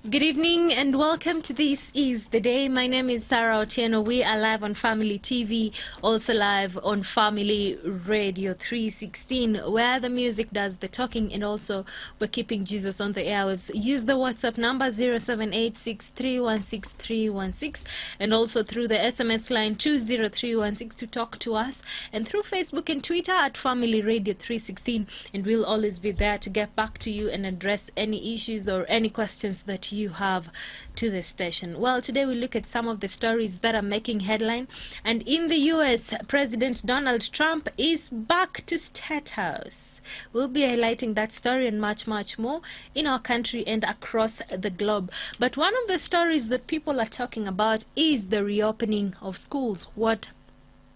Good evening and welcome to This Is The Day. My name is Sarah Otieno. We are live on Family TV, also live on Family Radio 316, where the music does the talking, and also we're keeping Jesus on the airwaves. Use the WhatsApp number 0786316316 and also through the SMS line 20316 to talk to us, and through Facebook and Twitter at Family Radio 316, and we'll always be there to get back to you and address any issues or any questions that you have to the station. Well, today we look at some of the stories that are making headline. And in the US, President Donald Trump is back to State House. We'll be highlighting that story and much more in our country and across the globe. But one of the stories that people are talking about is the reopening of schools. What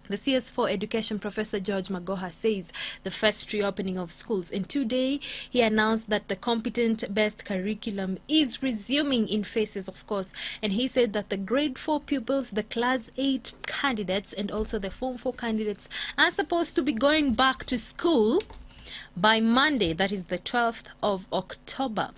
the CS for Education Professor George Magoha says, the first reopening of schools. And today he announced that the competent-based curriculum is resuming in phases, of course. And he said that the grade 4 pupils, the class 8 candidates, and also the form 4 candidates are supposed to be going back to school by Monday, that is the 12th of October.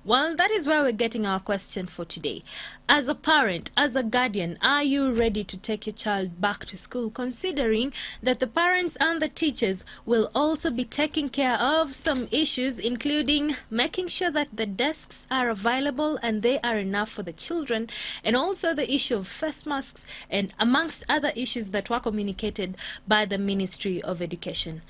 Well, that is where we're getting our question for today. As a parent, as a guardian, are you ready to take your child back to school, considering that the parents and the teachers will also be taking care of some issues, including making sure that the desks are available and they are enough for the children, and also the issue of face masks, and amongst other issues that were communicated by the Ministry of Education.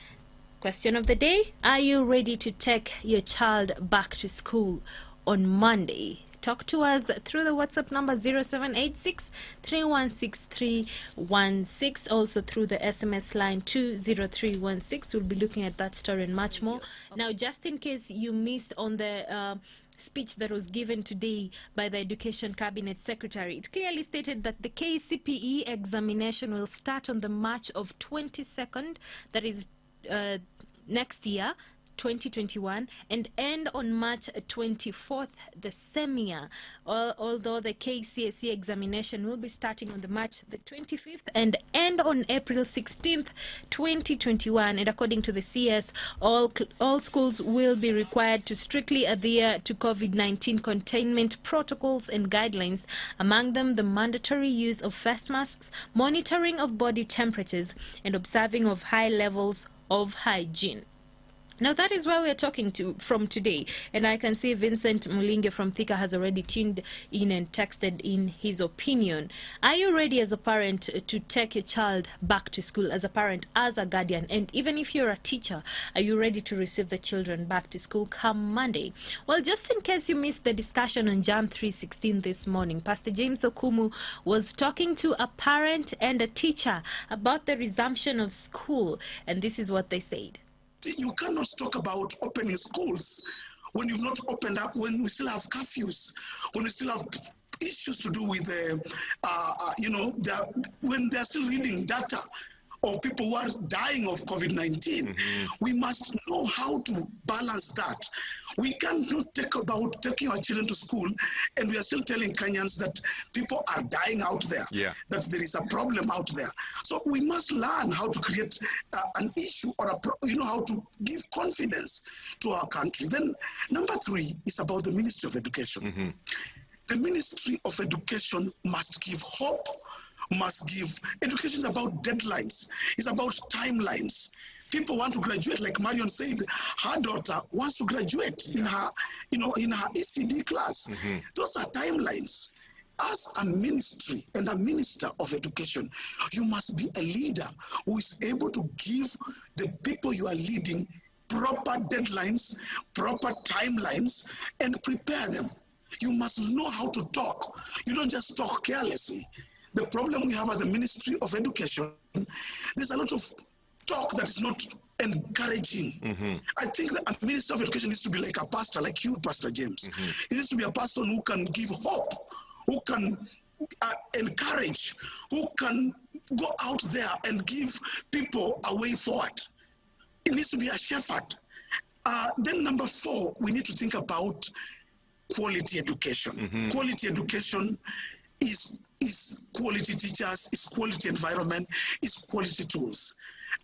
Question of the day: are you ready to take your child back to school on Monday? Talk to us through the WhatsApp number 0786316316, also through the SMS line 20316. We'll be looking at that story and much more. Now, just in case you missed on the speech that was given today by the Education Cabinet Secretary, it clearly stated that the KCPE examination will start on the March of 22nd, that is next year, 2021, and end on March 24th the same year. Although the KCSE examination will be starting on the March the 25th and end on April 16th, 2021. And according to the CS, all schools will be required to strictly adhere to COVID-19 containment protocols and guidelines, among them the mandatory use of face masks, monitoring of body temperatures, and observing of high levels of hygiene. Now, that is where we are talking from today, and I can see Vincent Mulinge from Thika has already tuned in and texted in his opinion. Are you ready as a parent to take your child back to school, as a parent, as a guardian, and even if you're a teacher, are you ready to receive the children back to school come Monday? Well, just in case you missed the discussion on Jam 316 this morning, Pastor James Okumu was talking to a parent and a teacher about the resumption of school, and this is what they said. You cannot talk about opening schools when you've not opened up, when we still have curfews, when we still have issues to do with, when they're still reading data of people who are dying of COVID-19. We must know how to balance that. We cannot talk about taking our children to school and we are still telling Kenyans that people are dying out there, that there is a problem out there. So we must learn how to create an issue or how to give confidence to our country. Then number 3 is about the Ministry of Education. The Ministry of Education must give hope, education is about deadlines, it's about timelines. People want to graduate, like Marion said, her daughter wants to graduate in her ECD class. Those are timelines. As a ministry and a minister of education, you must be a leader who is able to give the people you are leading proper deadlines, proper timelines, and prepare them. You must know how to talk. You don't just talk carelessly. The problem we have at the Ministry of Education, there's a lot of talk that is not encouraging. I think that a Minister of Education needs to be like a pastor, like you, Pastor James. He needs to be a person who can give hope, who can encourage, who can go out there and give people a way forward. It needs to be a shepherd. Then number 4, we need to think about quality education. Quality education is quality teachers, is quality environment, is quality tools.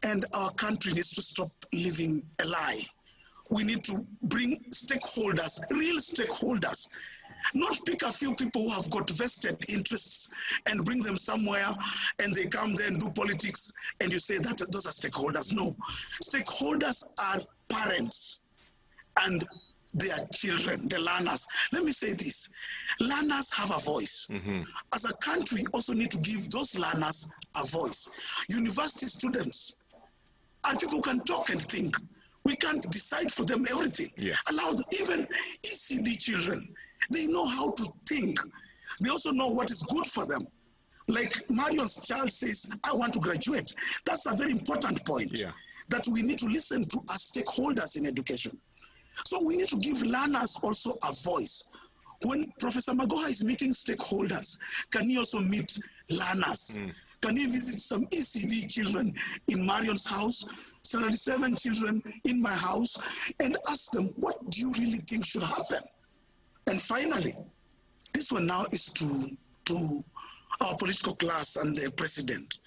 And our country needs to stop living a lie. We need to bring stakeholders, real stakeholders, Not pick a few people who have got vested interests and bring them somewhere and they come there and do politics and you say that those are stakeholders. No, stakeholders are parents and their children, the learners. Let me say this, learners have a voice. As a country, we also need to give those learners a voice. University students and people who can talk and think. We can't decide for them everything. Allow them, even ECD children, they know how to think. They also know what is good for them. Like Marion's child says, I want to graduate. That's a very important point that we need to listen to as stakeholders in education. So we need to give learners also a voice. When Professor Magoha is meeting stakeholders, can he also meet learners? Can he visit some ECD children in Marion's house, Standard 7 children in my house, and ask them, what do you really think should happen? And finally, this one now is to our political class and the president.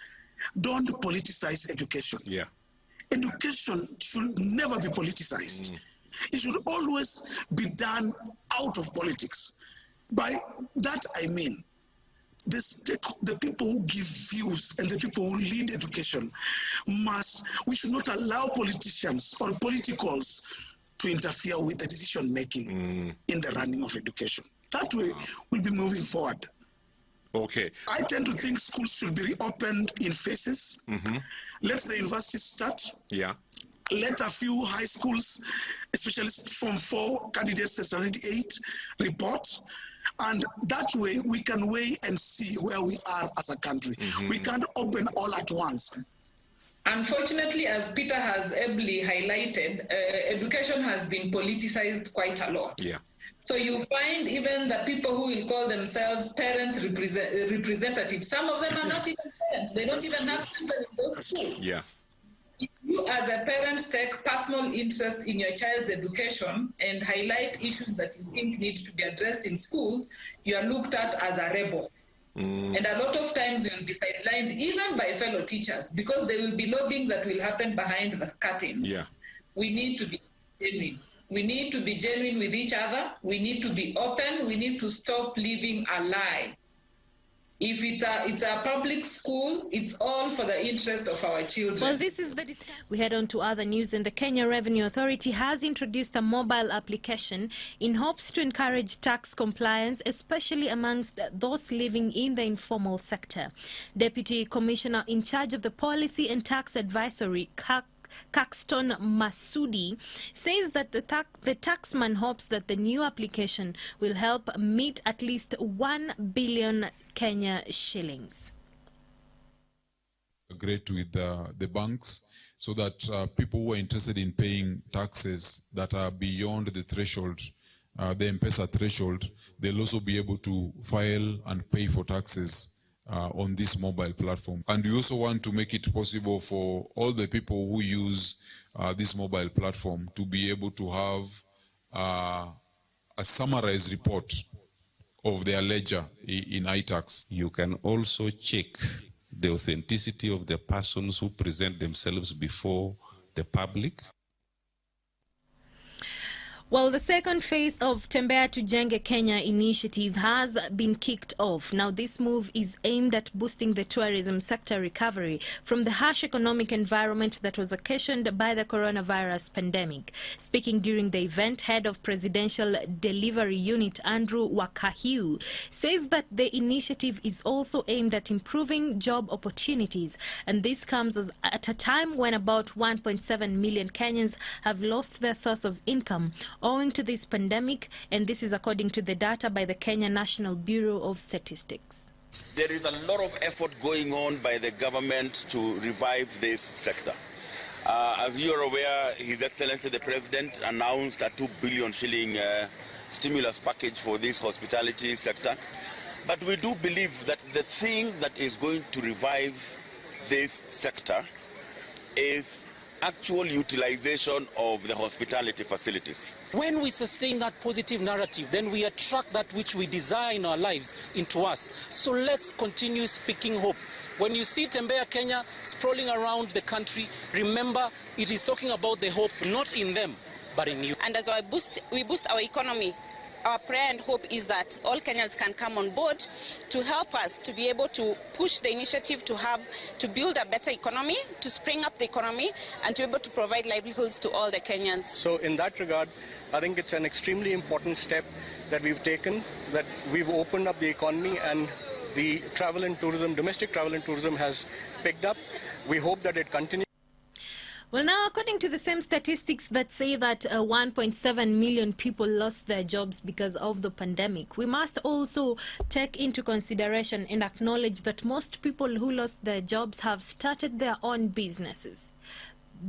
Don't politicize education. Education should never be politicized. It should always be done out of politics. By that I mean, the people who give views and the people who lead education we should not allow politicians or politicals to interfere with the decision making in the running of education. That way we'll be moving forward. Okay. I tend to think schools should be reopened in phases. Let the universities start. Let a few high schools, especially Form 4 candidates as 8, report. And that way we can weigh and see where we are as a country. We can't open all at once. Unfortunately, as Peter has ably highlighted, education has been politicized quite a lot. So you find even the people who will call themselves parents representatives, some of them are not even parents. They don't even have children in those schools. If you as a parent take personal interest in your child's education and highlight issues that you think need to be addressed in schools, you are looked at as a rebel. And a lot of times you'll be sidelined even by fellow teachers because there will be lobbying that will happen behind the curtains. We need to be genuine. We need to be genuine with each other. We need to be open. We need to stop living a lie. If it's a public school, it's all for the interest of our children. Well, this is the discussion. We head on to other news, and the Kenya Revenue Authority has introduced a mobile application in hopes to encourage tax compliance, especially amongst those living in the informal sector. Deputy Commissioner in charge of the Policy and Tax Advisory, Caxton Masudi, says that the taxman hopes that the new application will help meet at least 1 billion Kenya shillings. Great with the banks so that people who are interested in paying taxes that are beyond the threshold, the M-Pesa threshold, they'll also be able to file and pay for taxes on this mobile platform. And we also want to make it possible for all the people who use this mobile platform to be able to have a summarized report of their ledger in iTax. You can also check the authenticity of the persons who present themselves before the public. Well, the second phase of Tembea Tujenge Kenya initiative has been kicked off. Now, this move is aimed at boosting the tourism sector recovery from the harsh economic environment that was occasioned by the coronavirus pandemic. Speaking during the event, head of Presidential Delivery Unit Andrew Wakahiu says that the initiative is also aimed at improving job opportunities. And this comes at a time when about 1.7 million Kenyans have lost their source of income owing to this pandemic, and this is according to the data by the Kenya National Bureau of Statistics. There is a lot of effort going on by the government to revive this sector. As you are aware, His Excellency the President announced a 2 billion shilling stimulus package for this hospitality sector. But we do believe that the thing that is going to revive this sector is actual utilization of the hospitality facilities. When we sustain that positive narrative, then we attract that which we desire in our lives into us. So let's continue speaking hope. When you see Tembea Kenya sprawling around the country, remember it is talking about the hope not in them, but in you. And as we boost our economy, our prayer and hope is that all Kenyans can come on board to help us to be able to push the initiative to build a better economy, to spring up the economy, and to be able to provide livelihoods to all the Kenyans. So in that regard, I think it's an extremely important step that we've taken, that we've opened up the economy, and the travel and tourism, domestic travel and tourism has picked up. We hope that it continues. Well, now, according to the same statistics that say that 1.7 million people lost their jobs because of the pandemic, we must also take into consideration and acknowledge that most people who lost their jobs have started their own businesses.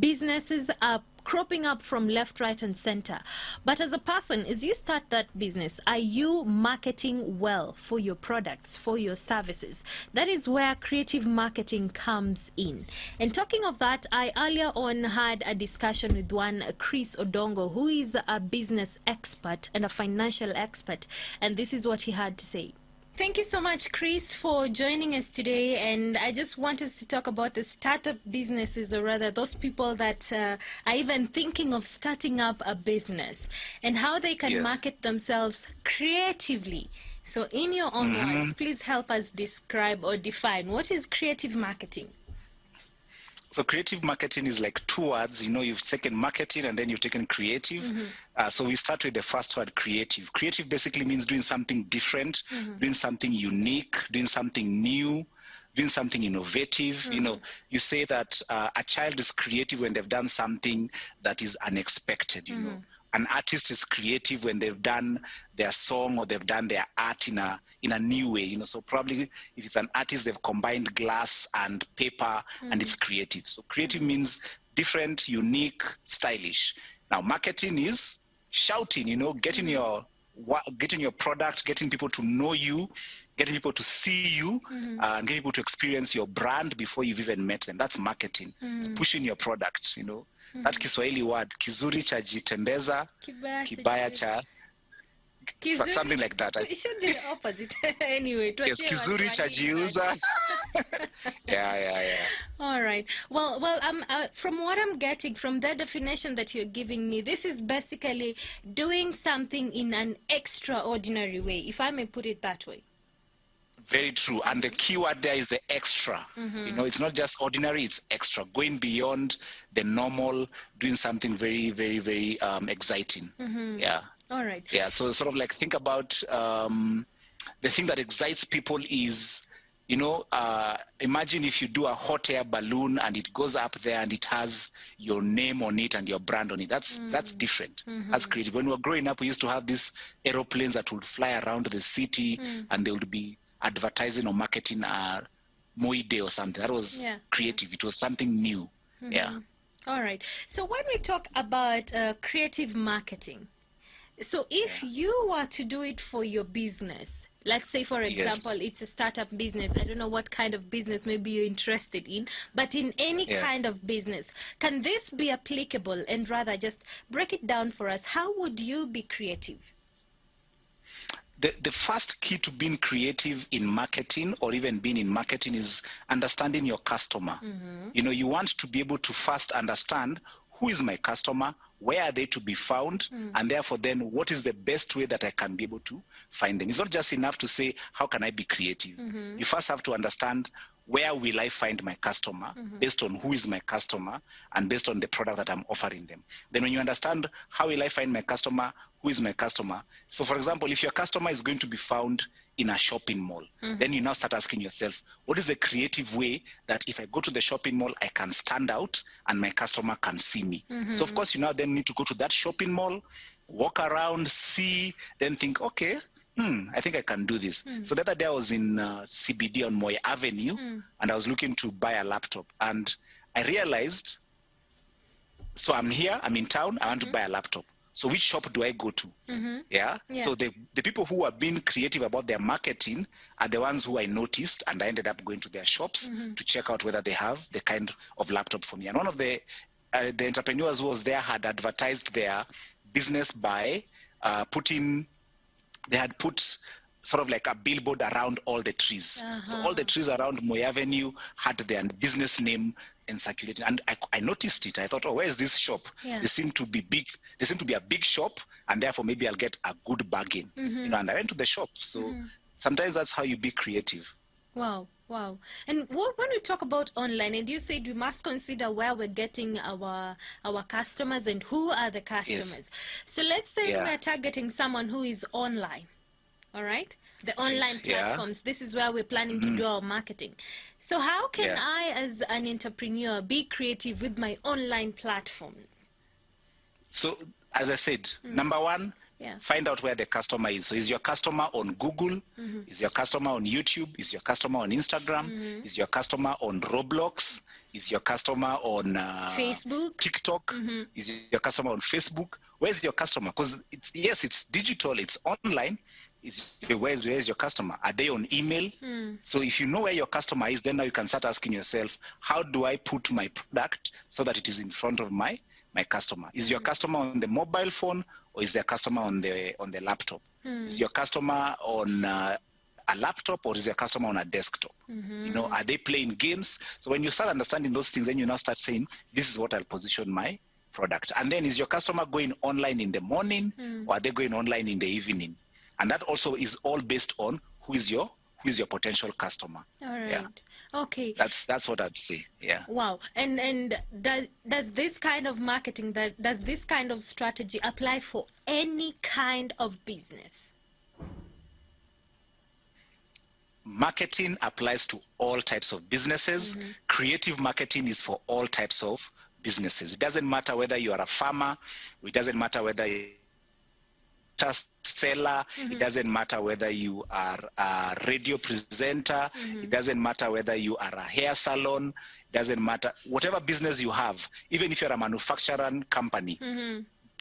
Businesses are cropping up from left, right, and center. But as a person, as you start that business, are you marketing well for your products, for your services? That is where creative marketing comes in. And talking of that, I earlier on had a discussion with one Chris Odongo, who is a business expert and a financial expert. And this is what he had to say. Thank you so much, Chris, for joining us today. And I just want us to talk about the startup businesses, or rather those people that are even thinking of starting up a business, and how they can market themselves creatively. So in your own words, please help us describe or define what is creative marketing. So creative marketing is like two words. You know, you've taken marketing and then you've taken creative. So we start with the first word, creative. Creative basically means doing something different, doing something unique, doing something new, doing something innovative. You know, you say that a child is creative when they've done something that is unexpected, you know. An artist is creative when they've done their song or they've done their art in a new way, you know. So probably if it's an artist, they've combined glass and paper, and it's creative. So creative means different, unique, stylish. Now marketing is shouting, you know, getting your product, getting people to know you, getting people to see you, and getting people to experience your brand before you've even met them. That's marketing. It's pushing your product, you know. That Kiswahili word, kizuri cha jitembeza, kibaya cha, something like that. It should be the opposite. Anyway. Yes, kizuri cha jiuza. Yeah. All right. Well, from what I'm getting from the definition that you're giving me, this is basically doing something in an extraordinary way, if I may put it that way. Very true. And the key word there is the extra. You know, it's not just ordinary, it's extra. Going beyond the normal, doing something very, very, very exciting. Yeah. All right. Yeah, so sort of like think about the thing that excites people is, you know, imagine if you do a hot air balloon and it goes up there and it has your name on it and your brand on it. That's different. That's creative. When we were growing up, we used to have these aeroplanes that would fly around the city and they would be advertising or marketing Moi Day or something. That was creative. It was something new. Yeah. All right. So when we talk about creative marketing, so if you were to do it for your business, let's say, for example, it's a startup business. I don't know what kind of business maybe you're interested in, but in any kind of business, can this be applicable? And rather just break it down for us. How would you be creative? The first key to being creative in marketing or even being in marketing is understanding your customer. You know, you want to be able to first understand who is my customer, where are they to be found, and therefore then what is the best way that I can be able to find them. It's not just enough to say, how can I be creative? You first have to understand, where will I find my customer based on who is my customer and based on the product that I'm offering them. Then when you understand how will I find my customer, who is my customer. So for example, if your customer is going to be found in a shopping mall, then you now start asking yourself, what is the creative way that if I go to the shopping mall, I can stand out and my customer can see me? So of course, you now then need to go to that shopping mall, walk around, see, then think, okay, I think I can do this. So the other day I was in CBD on Moi Avenue and I was looking to buy a laptop and I realized, so I'm here, I'm in town, I want to buy a laptop. So which shop do I go to? So the people who are being creative about their marketing are the ones who I noticed, and I ended up going to their shops to check out whether they have the kind of laptop for me. And one of the entrepreneurs who was there had advertised their business by they had put sort of like a billboard around all the trees. So all the trees around Moi Avenue had their business name and circulating. And I noticed it. I thought, oh, where is this shop? Yeah. They seem to be big. They seem to be a big shop, and therefore maybe I'll get a good bargain. You know, and I went to the shop. So sometimes that's how you be creative. Wow. Wow. And when we talk about online, and you said we must consider where we're getting our customers and who are the customers. Yes. So let's say we're targeting someone who is online, all right? The online platforms. This is where we're planning to do our marketing. So how can I, as an entrepreneur, be creative with my online platforms? So, as I said, number one, find out where the customer is. So is your customer on Google? Is your customer on YouTube? Is your customer on Instagram? Is your customer on Roblox? Is your customer on Facebook? TikTok? Is your customer on Facebook? Where's your customer? Because yes, it's digital, it's online. Where's your customer? Are they on email? So if you know where your customer is, then now you can start asking yourself, how do I put my product so that it is in front of my customer? Is your customer on the mobile phone, or is their customer on the laptop? Is your customer on a laptop, or is your customer on a desktop? You know, are they playing games? So when you start understanding those things, then you now start saying, this is what I'll position my product. And then, is your customer going online in the morning, or are they going online in the evening? And that also is all based on who is your potential customer. All right. Yeah. Okay. That's what I'd say. Yeah. Wow. And does this kind of marketing, does this kind of strategy apply for any kind of business? Marketing applies to all types of businesses. Creative marketing is for all types of businesses. It doesn't matter whether you are a farmer, it doesn't matter whether you're a seller, it doesn't matter whether you are a radio presenter, it doesn't matter whether you are a hair salon, it doesn't matter, whatever business you have, even if you're a manufacturing company,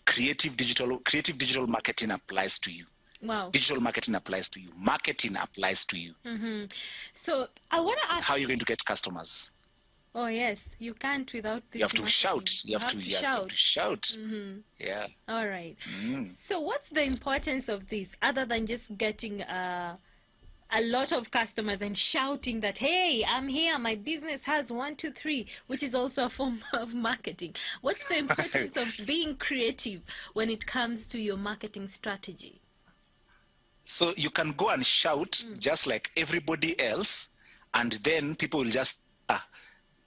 creative digital marketing applies to you. Wow. Digital marketing applies to you. Marketing applies to you. So I want to ask, how are you going to get customers? Oh yes, you can't without this. You have to marketing. shout. You have to shout. Yeah. All right. So what's the importance of this, other than just getting a lot of customers and shouting that, hey, I'm here, my business has 1, 2, 3, which is also a form of marketing? What's the importance of being creative when it comes to your marketing strategy? So you can go and shout just like everybody else, and then people will just,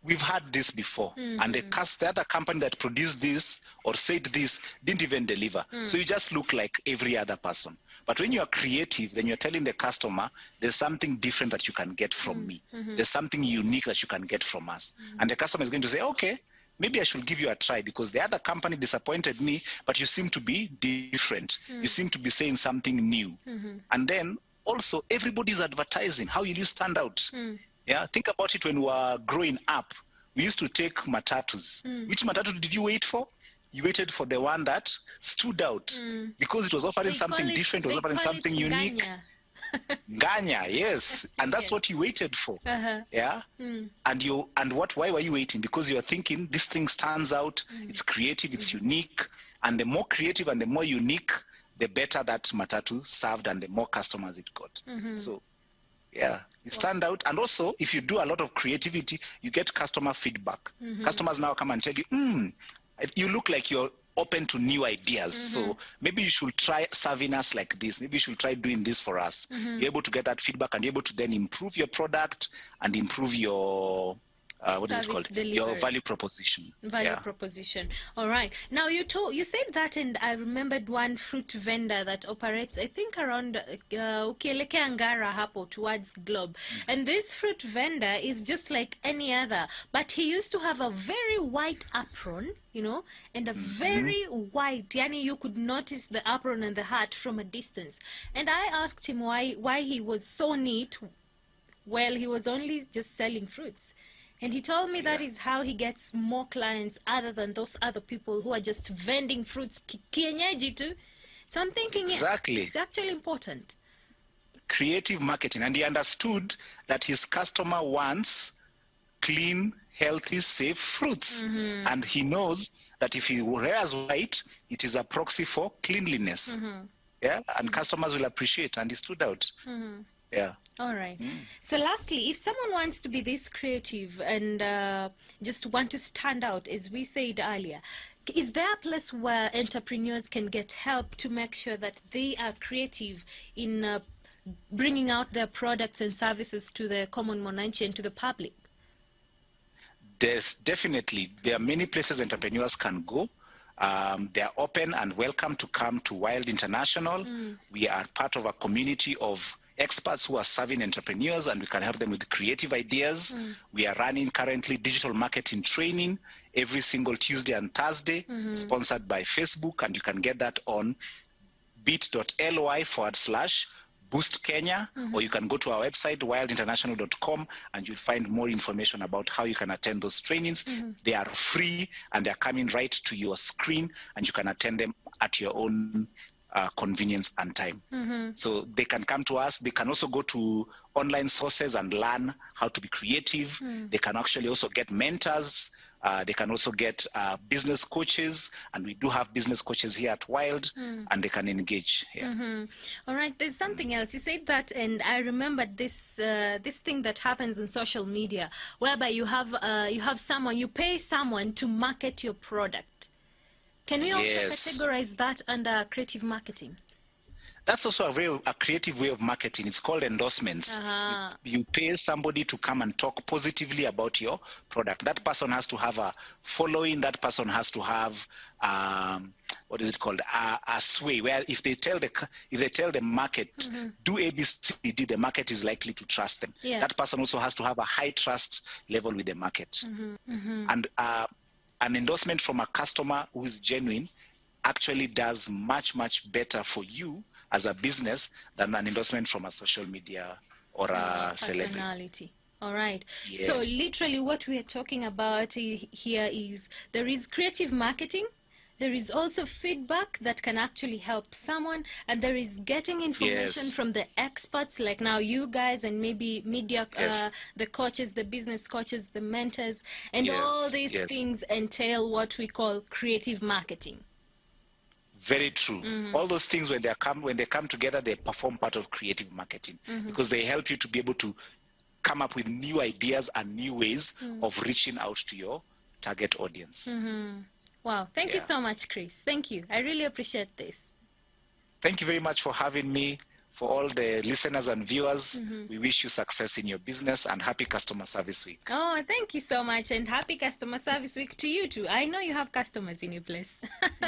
we've had this before, and the other company that produced this or said this didn't even deliver. So you just look like every other person. But when you are creative, then you're telling the customer, there's something different that you can get from me. There's something unique that you can get from us. And the customer is going to say, okay, maybe I should give you a try, because the other company disappointed me, but you seem to be different. You seem to be saying something new. And then also, everybody's advertising. How will you stand out? Yeah, think about it. When we were growing up, we used to take matatus. Which matatu did you wait for? You waited for the one that stood out, because it was offering something different, it was offering something unique. Ganya, yes, and that's what you waited for. Yeah, and why were you waiting? Because you are thinking this thing stands out, it's creative, it's unique, and the more creative and the more unique, the better that matatu served and the more customers it got. So yeah, you stand out. And also, if you do a lot of creativity, you get customer feedback. Customers now come and tell you, you look like you're open to new ideas. So maybe you should try serving us like this. Maybe you should try doing this for us. You're able to get that feedback, and you're able to then improve your product and improve your what is it called? Delivery. Your value proposition. Proposition. All right. Now you said that, and I remembered one fruit vendor that operates, I think, around Ukieleke Angara hapo towards Globe. And this fruit vendor is just like any other, but he used to have a very white apron, you know, and a very white, yani you could notice the apron and the hat from a distance. And I asked him why he was so neat. Well, he was only just selling fruits. And he told me that is how he gets more clients other than those other people who are just vending fruits kienyeji too. So I'm thinking, exactly, it's actually important. Creative marketing. And he understood that his customer wants clean, healthy, safe fruits. And he knows that if he wears white, it is a proxy for cleanliness. Yeah, and customers will appreciate, and he stood out. Yeah. All right. So lastly, if someone wants to be this creative and just want to stand out, as we said earlier, is there a place where entrepreneurs can get help to make sure that they are creative in bringing out their products and services to the common mwananchi and to the public? There's definitely, there are many places entrepreneurs can go. They are open and welcome to come to Wild International. We are part of a community of experts who are serving entrepreneurs, and we can help them with creative ideas. We are running currently digital marketing training every single Tuesday and Thursday, sponsored by Facebook, and you can get that on bit.ly/Boost Kenya, or you can go to our website, wildinternational.com, and you'll find more information about how you can attend those trainings. They are free, and they're coming right to your screen, and you can attend them at your own convenience and time. So they can come to us. They can also go to online sources and learn how to be creative. They can actually also get mentors. They can also get business coaches, and we do have business coaches here at Wild, and they can engage here. All right, there's something else. You said that, and I remembered this this thing that happens on social media, whereby you have someone, you pay someone to market your product. Can we also categorize that under creative marketing? That's also a creative way of marketing. It's called endorsements. You pay somebody to come and talk positively about your product. That person has to have a following. That person has to have what is it called? A sway. Where if they tell the market do ABCD, the market is likely to trust them. That person also has to have a high trust level with the market. And an endorsement from a customer who is genuine actually does much better for you as a business than an endorsement from a social media or a celebrity. All right. So literally what we are talking about here is there is creative marketing, there is also feedback that can actually help someone, and there is getting information from the experts like now you guys, and maybe media, the coaches, the business coaches, the mentors, and all these things entail what we call creative marketing. Very true. All those things, when they come together, they perform part of creative marketing, because they help you to be able to come up with new ideas and new ways of reaching out to your target audience. Wow. Thank you so much, Chris. Thank you. I really appreciate this. Thank you very much for having me. For all the listeners and viewers, we wish you success in your business and happy Customer Service Week. Oh, thank you so much, and happy Customer Service Week to you too. I know you have customers in your place.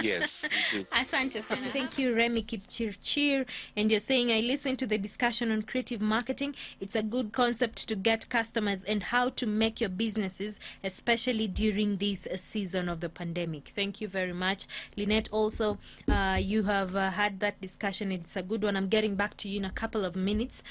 Yes, we do. Asante sana. Thank you, Remy Kipchirchir. And you're saying, I listened to the discussion on creative marketing. It's a good concept to get customers and how to make your businesses, especially during this season of the pandemic. Thank you very much. Lynette, also, you have had that discussion. It's a good one. I'm getting back to you in a couple of minutes.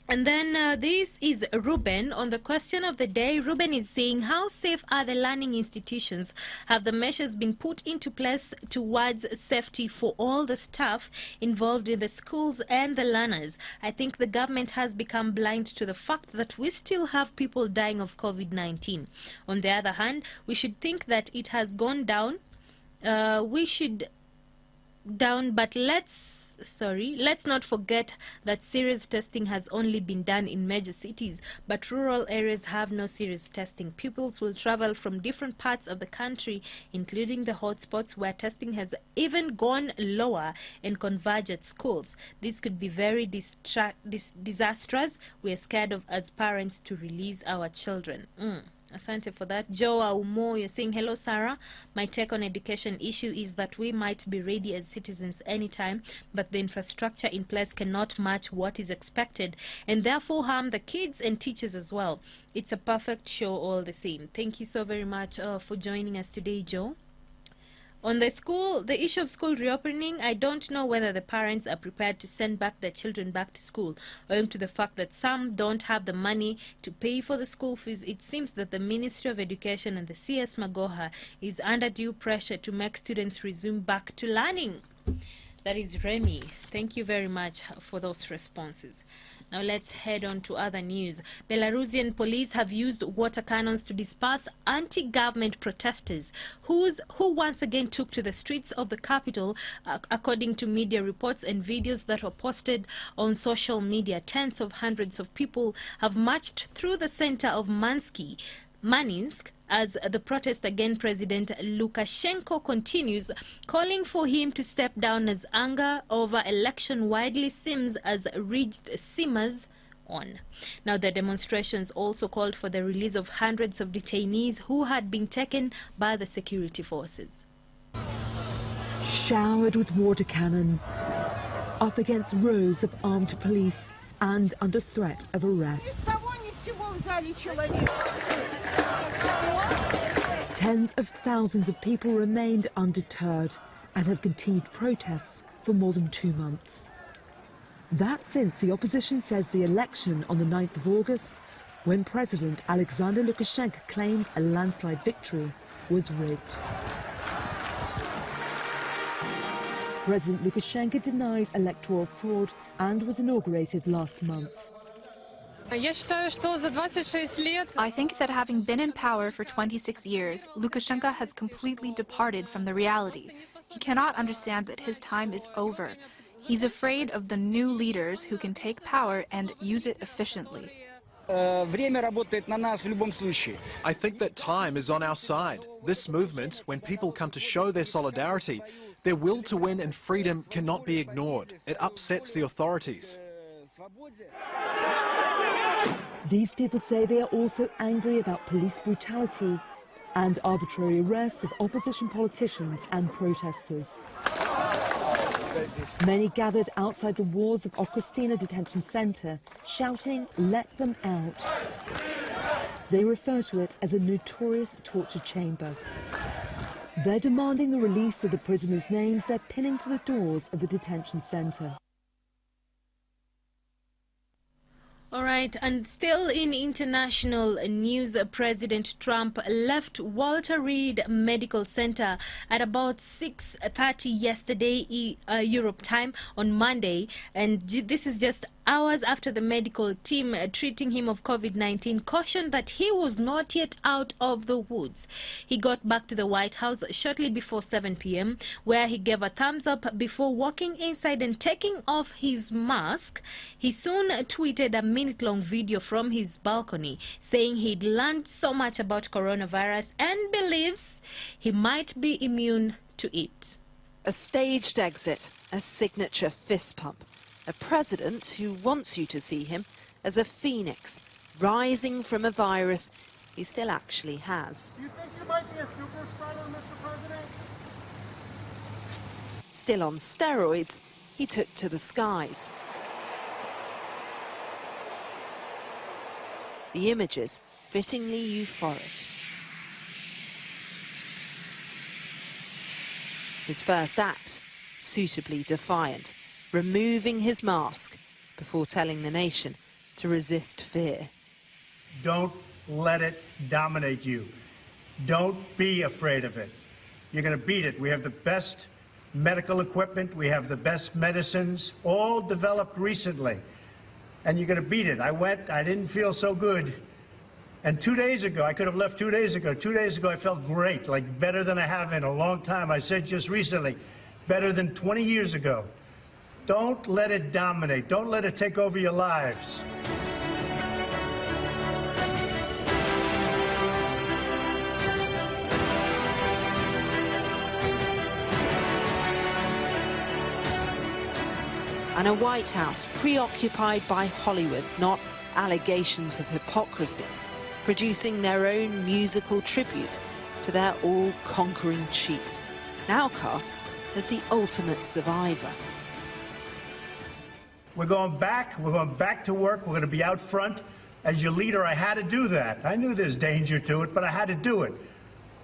And then this is Ruben on the question of the day. Ruben is saying, how safe are the learning institutions? Have the measures been put into place towards safety for all the staff involved in the schools and the learners? I think the government has become blind to the fact that we still have people dying of COVID-19. On the other hand, we should think that it has gone down. But let's not forget that serious testing has only been done in major cities, but rural areas have no serious testing. Pupils will travel from different parts of the country, including the hotspots where testing has even gone lower, and converge at schools. This could be very disastrous. We are scared of as parents to release our children. Asante for that. Joa Umo, you're saying, hello, Sarah. My take on education issue is that we might be ready as citizens anytime, but the infrastructure in place cannot match what is expected and therefore harm the kids and teachers as well. It's a perfect show all the same. Thank you so very much for joining us today, Joe. On the issue of school reopening, I don't know whether the parents are prepared to send back their children back to school, owing to the fact that some don't have the money to pay for the school fees. It seems that the Ministry of Education and the CS Magoha is under due pressure to make students resume back to learning. That is Remy. Thank you very much for those responses. Now let's head on to other news. Belarusian police have used water cannons to disperse anti-government protesters who once again took to the streets of the capital, according to media reports and videos that were posted on social media. Tens of hundreds of people have marched through the center of Minsk as the protest against President Lukashenko continues, calling for him to step down as anger over election widely seems as rigged simmers on. Now, the demonstrations also called for the release of hundreds of detainees who had been taken by the security forces. Showered with water cannon, up against rows of armed police and under threat of arrest. Tens of thousands of people remained undeterred and have continued protests for more than 2 months. That's since the opposition says the election on the 9th of August, when President Alexander Lukashenko claimed a landslide victory, was rigged. President Lukashenko denies electoral fraud and was inaugurated last month. I think that having been in power for 26 years, Lukashenko has completely departed from the reality. He cannot understand that his time is over. He's afraid of the new leaders who can take power and use it efficiently. I think that time is on our side. This movement, when people come to show their solidarity, their will to win and freedom cannot be ignored. It upsets the authorities. These people say they are also angry about police brutality and arbitrary arrests of opposition politicians and protesters. Many gathered outside the walls of Okristina detention centre, shouting, "Let them out." They refer to it as a notorious torture chamber. They're demanding the release of the prisoners' names they're pinning to the doors of the detention centre. All right, and still in international news, President Trump left Walter Reed Medical Center at about 6:30 yesterday, Europe time, on Monday, and this is just hours after the medical team treating him of COVID-19 cautioned that he was not yet out of the woods. He got back to the White House shortly before 7 p.m., where he gave a thumbs up before walking inside and taking off his mask. He soon tweeted a minute-long video from his balcony saying he'd learned so much about coronavirus and believes he might be immune to it. A staged exit, a signature fist pump. A president who wants you to see him as a phoenix rising from a virus he still actually has. Do you think you might be a super spreader, Mr. President? Still on steroids, he took to the skies. The images fittingly euphoric. His first act, suitably defiant, removing his mask before telling the nation to resist fear. Don't let it dominate you. Don't be afraid of it. You're going to beat it. We have the best medical equipment. We have the best medicines, all developed recently. And you're going to beat it. I didn't feel so good. And 2 days ago, I could have left 2 days ago. 2 days ago, I felt great, like better than I have in a long time. I said just recently, better than 20 years ago. Don't let it dominate. Don't let it take over your lives. And a White House preoccupied by Hollywood, not allegations of hypocrisy, producing their own musical tribute to their all-conquering chief, now cast as the ultimate survivor. We're going back to work, we're going to be out front. As your leader, I had to do that. I knew there's danger to it, but I had to do it.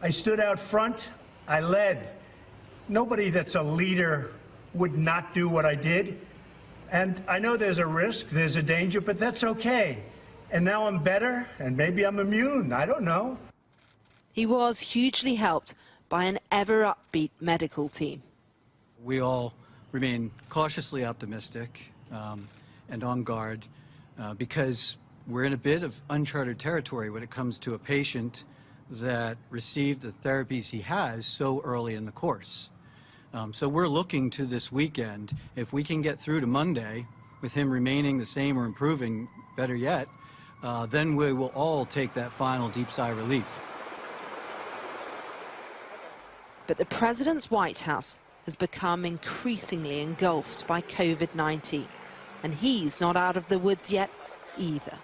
I stood out front, I led. Nobody that's a leader would not do what I did. And I know there's a risk, there's a danger, but that's okay. And now I'm better, and maybe I'm immune, I don't know. He was hugely helped by an ever-upbeat medical team. We all remain cautiously optimistic and on guard because we're in a bit of uncharted territory when it comes to a patient that received the therapies he has so early in the course. So we're looking to this weekend. If we can get through to Monday with him remaining the same or improving, better yet, then we will all take that final deep sigh of relief. But the president's White House has become increasingly engulfed by COVID-19, and he's not out of the woods yet either.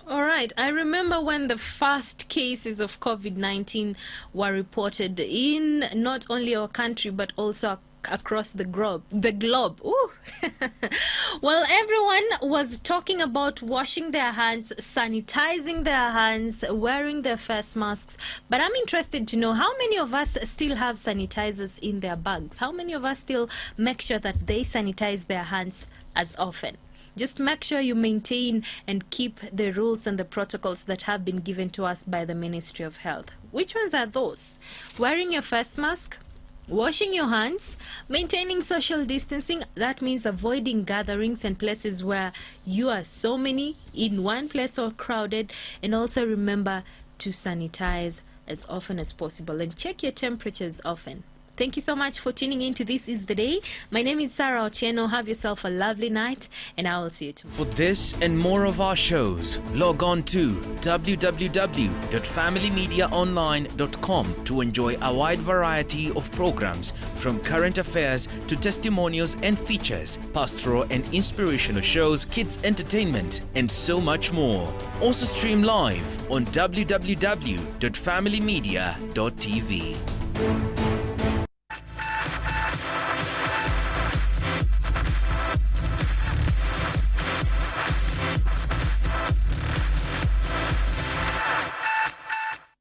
All right, I remember when the first cases of COVID-19 were reported in not only our country but also across the globe. Ooh. Well, everyone was talking about washing their hands, sanitizing their hands, wearing their face masks. But I'm interested to know how many of us still have sanitizers in their bags. How many of us still make sure that they sanitize their hands as often? Just make sure you maintain and keep the rules and the protocols that have been given to us by the Ministry of Health. Which ones are those? Wearing your face mask, washing your hands, maintaining social distancing. That means avoiding gatherings and places where you are so many in one place or crowded. And also remember to sanitize as often as possible and check your temperatures often. Thank you so much for tuning in to This Is The Day. My name is Sarah Otieno. Have yourself a lovely night, and I will see you tomorrow. For this and more of our shows, log on to www.familymediaonline.com to enjoy a wide variety of programs from current affairs to testimonials and features, pastoral and inspirational shows, kids entertainment, and so much more. Also stream live on www.familymedia.tv.